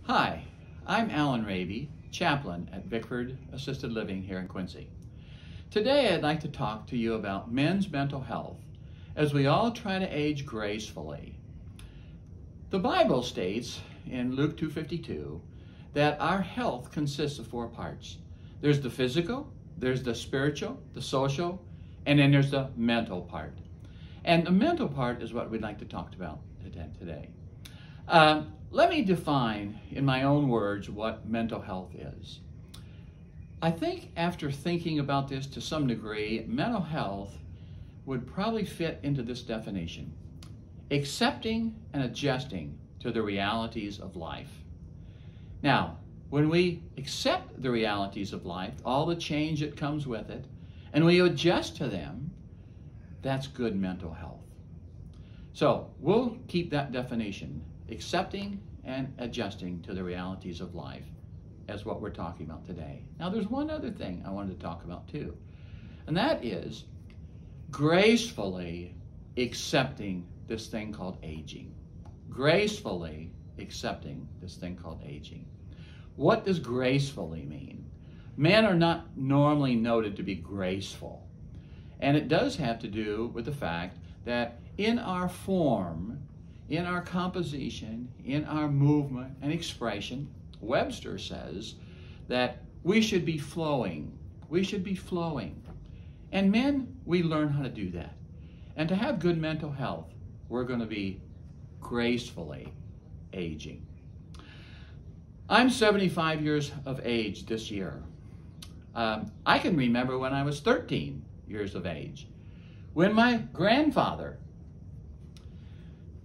Hi, I'm Rabe, Chaplain at Bickford Assisted Living here in Quincy. Today I'd like to talk to you about men's mental health as we all try to age gracefully. The Bible states in Luke 2:52 that our health consists of four parts. There's the physical, there's the spiritual, the social, and then there's the mental part. And the mental part is what we'd like to talk about today. Let me define in my own words what mental health is. I think after thinking about this to some degree, mental health would probably fit into this definition: accepting and adjusting to the realities of life. Now, when we accept the realities of life, all the change that comes with it, and we adjust to them, that's good mental health. So we'll keep that definition: accepting and adjusting to the realities of life, as what we're talking about today. Now, there's one other thing I wanted to talk about too, and that is gracefully accepting this thing called aging. Gracefully accepting this thing called aging. What does gracefully mean? Men are not normally noted to be graceful, and it does have to do with the fact that in our form, in our composition, in our movement and expression, Webster says that we should be flowing. We should be flowing. And men, we learn how to do that. And to have good mental health, we're going to be gracefully aging. I'm 75 years of age this year. I can remember when I was 13 years of age, when my grandfather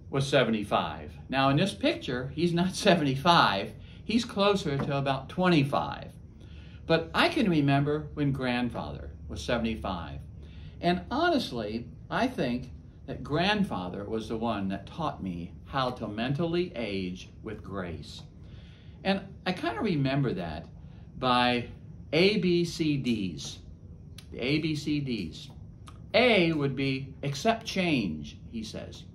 was 75. Now in this picture, he's not 75, he's closer to about 25. But I can remember when grandfather was 75. And honestly, I think that grandfather was the one that taught me how to mentally age with grace. And I kind of remember that by ABCDs. The ABCDs. A would be accept change, he says.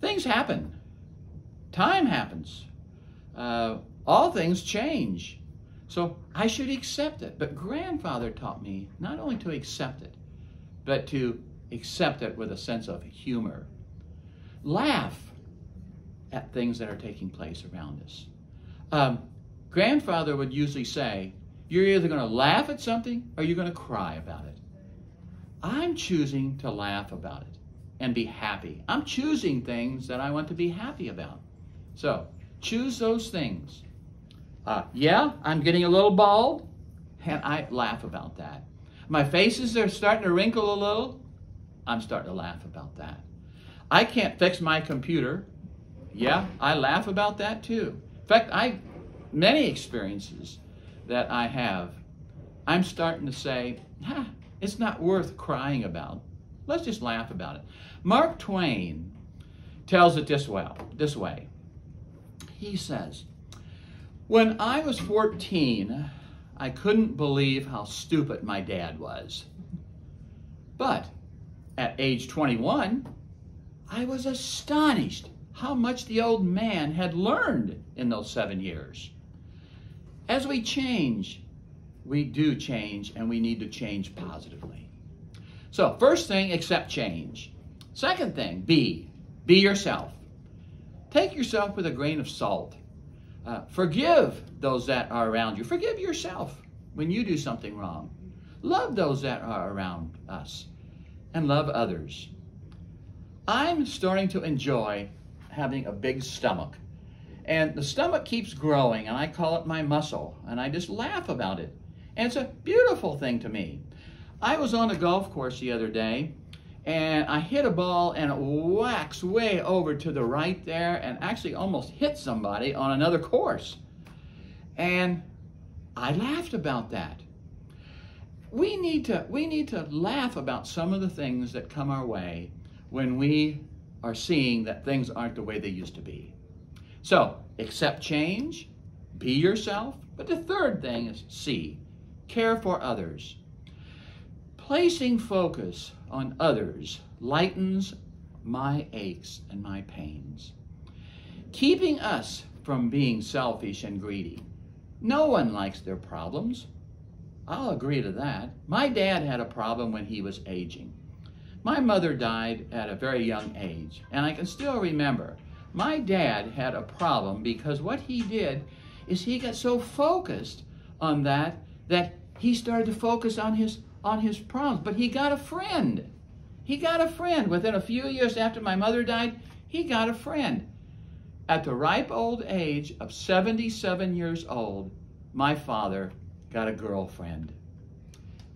Things happen. Time happens. All things change. So I should accept it. But grandfather taught me not only to accept it, but to accept it with a sense of humor. Laugh at things that are taking place around us. Grandfather would usually say, you're either going to laugh at something or you're going to cry about it. I'm choosing to laugh about it and be happy. I'm choosing things that I want to be happy about. So choose those things. Yeah, I'm getting a little bald, and I laugh about that. My faces are starting to wrinkle a little. I'm starting to laugh about that. I can't fix my computer. Yeah, I laugh about that too. In fact, many experiences that I have, I'm starting to say, it's not worth crying about. Let's just laugh about it. Mark Twain tells it this way. He says, when I was 14, I couldn't believe how stupid my dad was. But at age 21, I was astonished how much the old man had learned in those 7 years. As we change, we do change, and we need to change positively. So first thing, accept change. Second thing, be yourself. Take yourself with a grain of salt. Forgive those that are around you. Forgive yourself when you do something wrong. Love those that are around us, and love others. I'm starting to enjoy having a big stomach. And the stomach keeps growing, and I call it my muscle, and I just laugh about it. And it's a beautiful thing to me. I was on a golf course the other day, and I hit a ball, and it whacks way over to the right there, and actually almost hit somebody on another course. And I laughed about that. We need to laugh about some of the things that come our way when we are seeing that things aren't the way they used to be. So, accept change, be yourself. But the third thing is C, care for others. Placing focus on others lightens my aches and my pains. Keeping us from being selfish and greedy. No one likes their problems. I'll agree to that. My dad had a problem when he was aging. My mother died at a very young age, and I can still remember my dad had a problem because what he did is he got so focused on that he started to focus on his problems. But he got a friend. He got a friend. Within a few years after my mother died, he got a friend. At the ripe old age of 77 years old, my father got a girlfriend.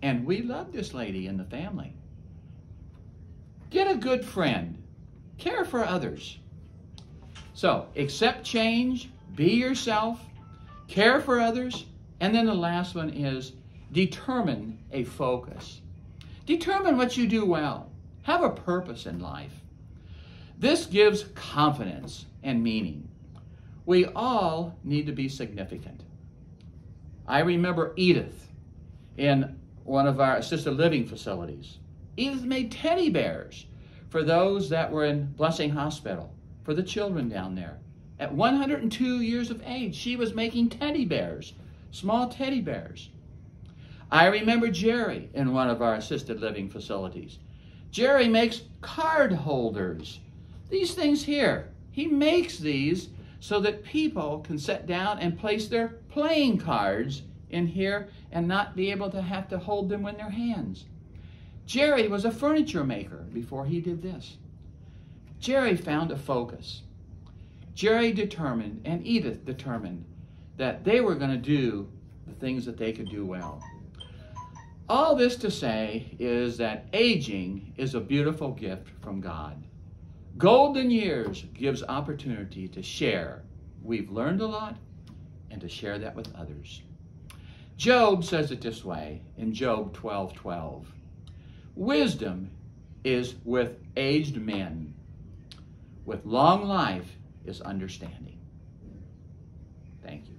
And we loved this lady in the family. Get a good friend. Care for others. So, accept change, be yourself, care for others, and then the last one is determine a focus. Determine what you do well. Have a purpose in life. This gives confidence and meaning. We all need to be significant. I remember Edith in one of our assisted living facilities. Edith made teddy bears for those that were in Blessing Hospital, for the children down there. At 102 years of age, she was making teddy bears, small teddy bears. I remember Jerry in one of our assisted living facilities. Jerry makes card holders. These things here, he makes these so that people can sit down and place their playing cards in here and not be able to have to hold them in their hands. Jerry was a furniture maker before he did this. Jerry found a focus. Jerry determined, and Edith determined, that they were going to do the things that they could do well. All this to say is that aging is a beautiful gift from God. Golden years gives opportunity to share. We've learned a lot, and to share that with others. Job says it this way in Job 12:12. Wisdom is with aged men. With long life is understanding. Thank you.